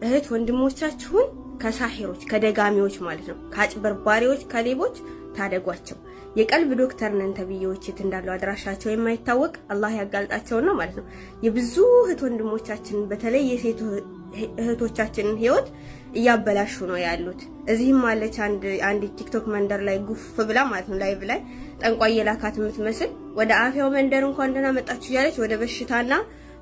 እህት ወንድሞቻችሁን ከሳሂሮች ከደጋሚዎች ማለት ነው ከአጭበርባሪዎች ከሌቦች ታደጓቸው። የቀልብ ዶክተር ነን ተብዬዎች የት እንዳሉ አድራሻቸው የማይታወቅ አላህ ያጋልጣቸውና ማለት ነው የብዙ እህት ወንድሞቻችን በተለይ የሴት እህቶቻችንን ህይወት እያበላሹ ነው ያሉት። እዚህም ማለች አንድ ቲክቶክ መንደር ላይ ጉፍ ብላ ማለት ነው ላይቭ ላይ ጠንቋይ የላካት የምትመስል ወደ አፍያው መንደር እንኳን ደህና መጣችሁ እያለች ወደ በሽታና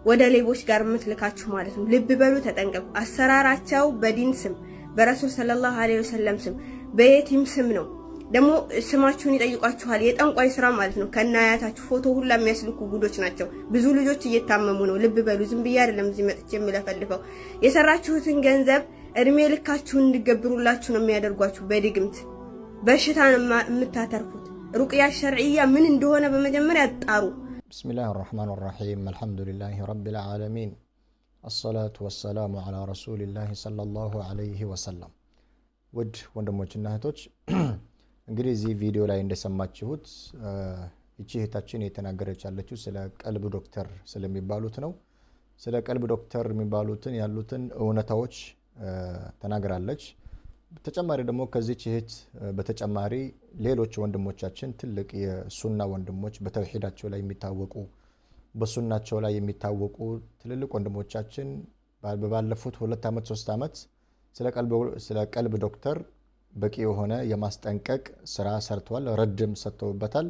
ወደ ሌቦች ጋር የምትልካችሁ ማለት ነው። ልብ በሉ፣ ተጠንቀቁ። አሰራራቸው በዲን ስም በረሱል ሰለላሁ ዐለይሂ ወሰለም ስም በየቲም ስም ነው። ደግሞ ስማችሁን ይጠይቋችኋል። የጠንቋይ ስራ ማለት ነው። ከናያታችሁ ፎቶ ሁላ የሚያስልኩ ጉዶች ናቸው። ብዙ ልጆች እየታመሙ ነው። ልብ በሉ። ዝም ብዬ አይደለም እዚህ መጥቼ የምለፈልፈው። የሰራችሁትን ገንዘብ እድሜ ልካችሁን እንዲገብሩላችሁ ነው የሚያደርጓችሁ። በድግምት በሽታ ነው የምታተርፉት። ሩቅያ ሸርዕያ ምን እንደሆነ በመጀመሪያ አጣሩ። ቢስሚላሂር ረህማኒር ረሂም አልሐምዱሊላሂ ረቢል ዓለሚን አሰላቱ ወሰላሙ ዐላ ረሱሊላሂ ሰለላሁ ዐለይሂ ወሰለም። ውድ ወንድሞችና እህቶች እንግዲህ እዚህ ቪዲዮ ላይ እንደሰማችሁት እቺ እህታችን የተናገረች ያለችው ስለ ቀልብ ዶክተር ስለሚባሉት ነው። ስለ ቀልብ ዶክተር የሚባሉትን ያሉትን እውነታዎች ተናግራለች። በተጨማሪ ደግሞ ከዚህ እህት በተጨማሪ ሌሎች ወንድሞቻችን ትልቅ የሱና ወንድሞች በተውሂዳቸው ላይ የሚታወቁ በሱናቸው ላይ የሚታወቁ ትልልቅ ወንድሞቻችን ባለፉት 2 ዓመት 3 ዓመት ስለ ቀልብ ዶክተር በቂ የሆነ የማስጠንቀቅ ስራ ሰርተዋል፣ ረድም ሰጥተውበታል።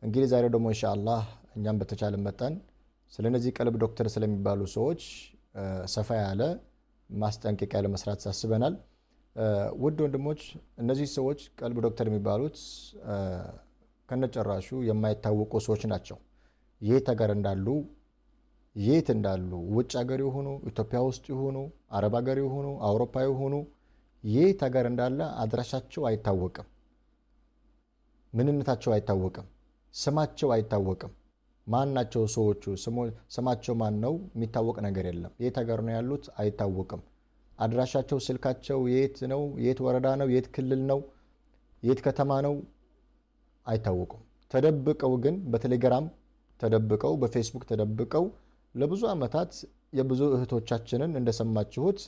እንግዲህ ዛሬ ደግሞ ኢንሻአላህ እኛም በተቻለ መጠን ስለነዚህ ቀልብ ዶክተር ስለሚባሉ ሰዎች ሰፋ ያለ ማስጠንቀቂያ ለመስራት አስበናል። ውድ ወንድሞች እነዚህ ሰዎች ቀልብ ዶክተር የሚባሉት ከነጨራሹ የማይታወቁ ሰዎች ናቸው። የት ሀገር እንዳሉ ውጭ ሀገር ይሆኑ ኢትዮጵያ ውስጥ ይሆኑ አረብ ሀገር ይሆኑ አውሮፓ ይሆኑ የት ሀገር እንዳለ አድራሻቸው አይታወቅም፣ ምንነታቸው አይታወቅም፣ ስማቸው አይታወቅም። ማን ናቸው ሰዎቹ? ስማቸው ማን ነው? የሚታወቅ ነገር የለም። የት ሀገር ነው ያሉት? አይታወቅም። አድራሻቸው ስልካቸው የት ነው? የት ወረዳ ነው? የት ክልል ነው? የት ከተማ ነው? አይታወቁም። ተደብቀው ግን በቴሌግራም ተደብቀው በፌስቡክ ተደብቀው ለብዙ ዓመታት የብዙ እህቶቻችንን እንደሰማችሁት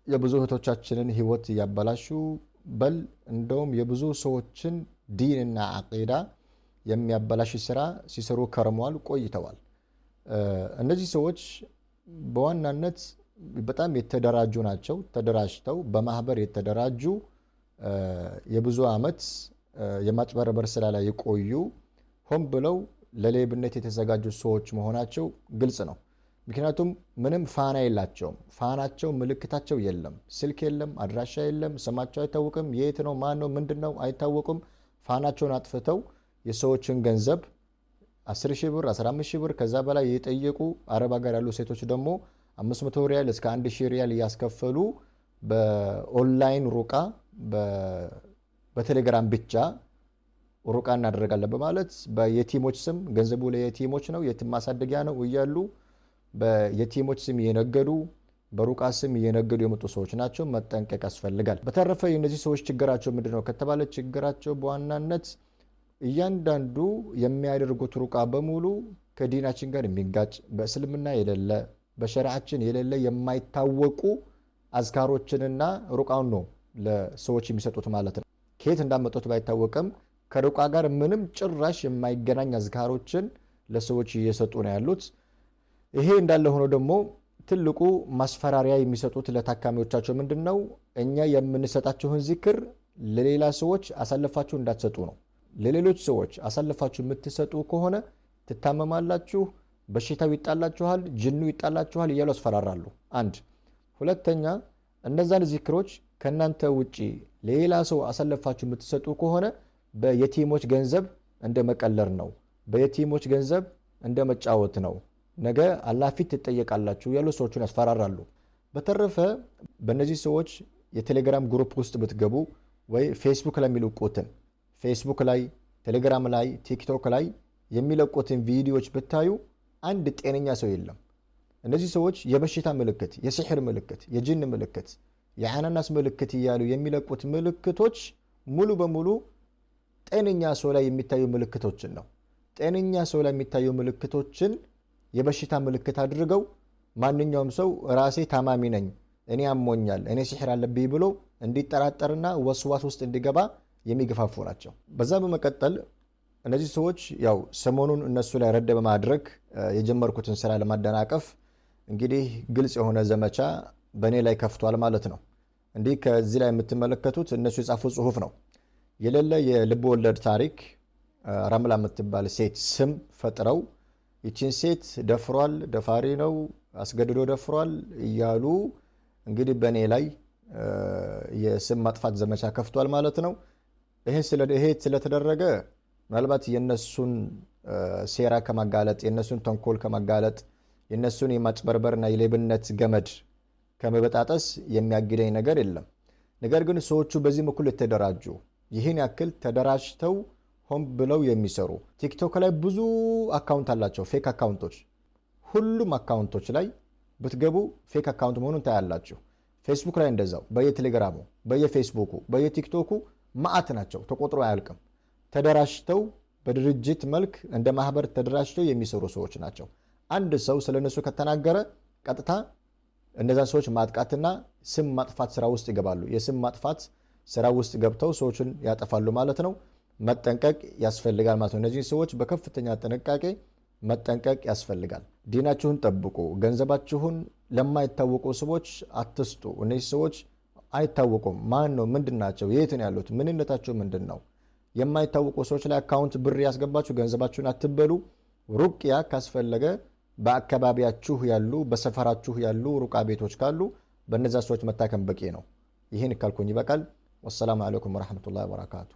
የብዙ እህቶቻችንን ህይወት ያበላሹ በል እንደውም የብዙ ሰዎችን ዲንና አቂዳ የሚያበላሽ ስራ ሲሰሩ ከርመዋል ቆይተዋል። እነዚህ ሰዎች በዋናነት በጣም የተደራጁ ናቸው። ተደራጅተው በማህበር የተደራጁ የብዙ ዓመት የማጭበርበር ስራ ላይ የቆዩ ሆን ብለው ለሌብነት የተዘጋጁ ሰዎች መሆናቸው ግልጽ ነው። ምክንያቱም ምንም ፋና የላቸውም። ፋናቸው ምልክታቸው የለም፣ ስልክ የለም፣ አድራሻ የለም፣ ስማቸው አይታወቅም። የት ነው ማን ነው ምንድነው አይታወቅም። ፋናቸውን አጥፍተው የሰዎችን ገንዘብ 10,000 ብር 15,000 ብር ከዛ በላይ የጠየቁ አረብ ሀገር ያሉ ሴቶች ደግሞ 500 ሪያል እስከ 1000 ሪያል እያስከፈሉ በኦንላይን ሩቃ በቴሌግራም ብቻ ሩቃ እናደርጋለን በማለት በየቲሞች ስም ገንዘቡ ለየቲሞች ነው የቲም ማሳደጊያ ነው እያሉ በየቲሞች ስም እየነገዱ በሩቃ ስም እየነገዱ የመጡ ሰዎች ናቸው። መጠንቀቅ ያስፈልጋል። በተረፈ የእነዚህ ሰዎች ችግራቸው ምንድነው ከተባለ ችግራቸው በዋናነት እያንዳንዱ የሚያደርጉት ሩቃ በሙሉ ከዲናችን ጋር የሚጋጭ በእስልምና የሌለ በሸሪዓችን የሌለ የማይታወቁ አዝካሮችንና ሩቃውን ነው ለሰዎች የሚሰጡት ማለት ነው። ከየት እንዳመጡት ባይታወቅም ከሩቃ ጋር ምንም ጭራሽ የማይገናኝ አዝካሮችን ለሰዎች እየሰጡ ነው ያሉት። ይሄ እንዳለ ሆኖ ደግሞ ትልቁ ማስፈራሪያ የሚሰጡት ለታካሚዎቻቸው ምንድነው? እኛ የምንሰጣችሁን ዚክር ለሌላ ሰዎች አሳልፋችሁ እንዳትሰጡ ነው። ለሌሎች ሰዎች አሳልፋችሁ የምትሰጡ ከሆነ ትታመማላችሁ፣ በሽታው ይጣላችኋል፣ ጅኑ ይጣላችኋል እያሉ ያስፈራራሉ። አንድ ሁለተኛ እነዛን ዚክሮች ከናንተ ውጪ ሌላ ሰው አሳልፋችሁ የምትሰጡ ከሆነ በየቲሞች ገንዘብ እንደመቀለር ነው፣ በየቲሞች ገንዘብ እንደመጫወት ነው፣ ነገ አላህ ፊት ትጠየቃላችሁ ያሉ ሰዎችን ያስፈራራሉ። በተረፈ በእነዚህ ሰዎች የቴሌግራም ግሩፕ ውስጥ ብትገቡ ወይ ፌስቡክ ላይ የሚለቁትን ፌስቡክ ላይ ቴሌግራም ላይ ቲክቶክ ላይ የሚለቁትን ቪዲዮዎች ብታዩ አንድ ጤነኛ ሰው የለም። እነዚህ ሰዎች የበሽታ ምልክት፣ የሲሕር ምልክት፣ የጅን ምልክት፣ የአናናስ ምልክት እያሉ የሚለቁት ምልክቶች ሙሉ በሙሉ ጤነኛ ሰው ላይ የሚታዩ ምልክቶችን ነው። ጤነኛ ሰው ላይ የሚታዩ ምልክቶችን የበሽታ ምልክት አድርገው ማንኛውም ሰው ራሴ ታማሚ ነኝ እኔ አሞኛል፣ እኔ ሲሕር አለብኝ ብሎ እንዲጠራጠርና ወስዋስ ውስጥ እንዲገባ የሚገፋፉ ናቸው። በዛ በመቀጠል እነዚህ ሰዎች ያው ሰሞኑን እነሱ ላይ ረድ በማድረግ የጀመርኩትን ስራ ለማደናቀፍ እንግዲህ ግልጽ የሆነ ዘመቻ በእኔ ላይ ከፍቷል ማለት ነው። እንዲህ ከዚህ ላይ የምትመለከቱት እነሱ የጻፉት ጽሁፍ ነው። የሌለ የልብ ወለድ ታሪክ ረምላ የምትባል ሴት ስም ፈጥረው ይችን ሴት ደፍሯል፣ ደፋሪ ነው፣ አስገድዶ ደፍሯል እያሉ እንግዲህ በእኔ ላይ የስም ማጥፋት ዘመቻ ከፍቷል ማለት ነው። ይሄ ስለተደረገ ምናልባት የነሱን ሴራ ከማጋለጥ የነሱን ተንኮል ከማጋለጥ የነሱን የማጭበርበርና የሌብነት ገመድ ከመበጣጠስ የሚያግደኝ ነገር የለም። ነገር ግን ሰዎቹ በዚህ በኩል የተደራጁ ይህን ያክል ተደራጅተው ሆን ብለው የሚሰሩ ቲክቶክ ላይ ብዙ አካውንት አላቸው፣ ፌክ አካውንቶች። ሁሉም አካውንቶች ላይ ብትገቡ ፌክ አካውንት መሆኑን ታያላችሁ። ፌስቡክ ላይ እንደዛው፣ በየቴሌግራሙ፣ በየፌስቡኩ፣ በየቲክቶኩ ማአት ናቸው፣ ተቆጥሮ አያልቅም። ተደራጅተው በድርጅት መልክ እንደ ማህበር ተደራጅተው የሚሰሩ ሰዎች ናቸው። አንድ ሰው ስለነሱ ከተናገረ ቀጥታ እነዛን ሰዎች ማጥቃትና ስም ማጥፋት ስራ ውስጥ ይገባሉ። የስም ማጥፋት ስራ ውስጥ ገብተው ሰዎችን ያጠፋሉ ማለት ነው። መጠንቀቅ ያስፈልጋል ማለት ነው። እነዚህ ሰዎች በከፍተኛ ጥንቃቄ መጠንቀቅ ያስፈልጋል። ዲናችሁን ጠብቁ። ገንዘባችሁን ለማይታወቁ ሰዎች አትስጡ። እነዚህ ሰዎች አይታወቁም። ማን ነው? ምንድን ናቸው? የት ነው ያሉት? ምንነታቸው ምንድን ነው? የማይታወቁ ሰዎች ላይ አካውንት ብር ያስገባችሁ ገንዘባችሁን አትበሉ። ሩቅያ ካስፈለገ በአካባቢያችሁ ያሉ በሰፈራችሁ ያሉ ሩቃ ቤቶች ካሉ በእነዛ ሰዎች መታከም በቂ ነው። ይህን ካልኩኝ ይበቃል። ወሰላሙ አለይኩም ወረሕመቱላሂ ወበረካቱ።